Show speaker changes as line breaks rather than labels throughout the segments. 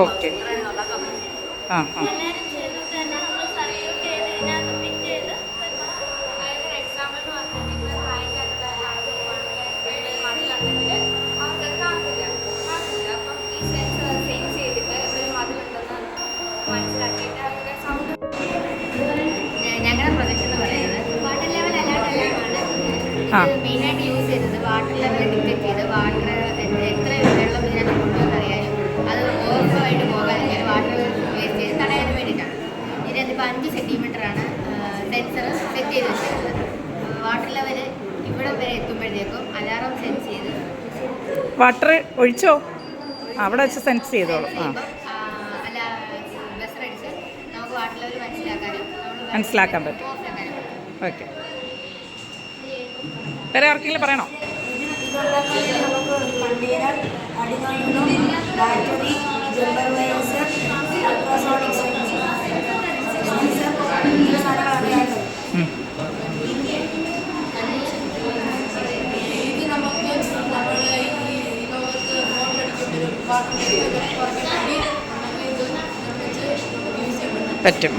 Okay. ആ ആ
ഞങ്ങളുടെ പ്രൊജക്ട് എന്ന് പറയുന്നത് വാട്ടർ ലെവൽ അല്ലാതെല്ലാമാണ് മെയിനായിട്ട് യൂസ് ചെയ്തത്. വാട്ടർ ലെവൽ ഡിറ്റക്ട് ചെയ്ത് വാട്ടർ എത്ര വെള്ളം ഇതിനകത്ത് കൊണ്ടുവന്ന് അറിയാനും അത് ഓവർഫ്ലോ ആയിട്ട് പോകാനും വാട്ടർ വേസ്റ്റ് ചെയ്ത് തടയാനും വേണ്ടിയിട്ടാണ്. ഇതിനകത്തിപ്പോൾ 5 സെൻറ്റിമീറ്ററാണ് സെൻസർ സെറ്റ് ചെയ്ത് വെച്ചിരുന്നത്. വാട്ടർ ലെവൽ ഇവിടം വരെ എത്തുമ്പോഴത്തേക്കും അലാറം സെൻസ് ചെയ്ത്
വാട്ടർ ഒഴിച്ചോ അവിടെ വെച്ച് സെൻസ് ചെയ്തോളൂ.
അല്ല ബസ്സറടിച്ച് നമുക്ക് വാട്ടർ ലെവൽ
മനസ്സിലാക്കാൻ പറ്റും. ഓക്കെ. വേറെ ആർക്കെങ്കിലും പറയണോ? പറ്റും.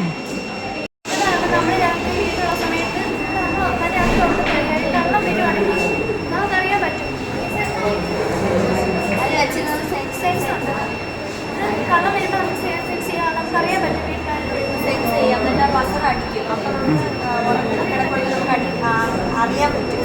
കള്ളം വരുമ്പോൾ നമുക്ക് സെൻസ് ചെയ്യാൻ നമുക്കറിയാൻ പറ്റും. സെൻസ് ചെയ്യാം. എന്നിട്ട് ബസർ അടിക്കും. അപ്പം നമുക്ക് കിടപ്പുറത്ത് നമുക്ക് അറിയാൻ പറ്റും.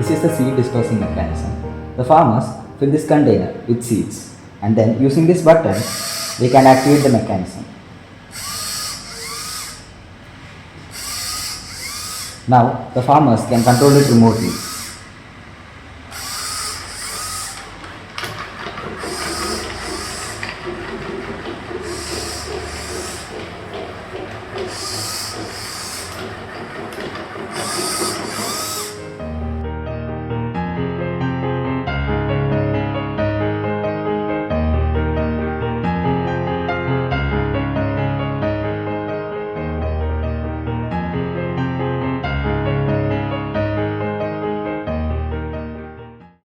This is the seed dispersing mechanism. The farmers fill this container with seeds and then using this button they can activate the mechanism. Now the farmers can control it remotely.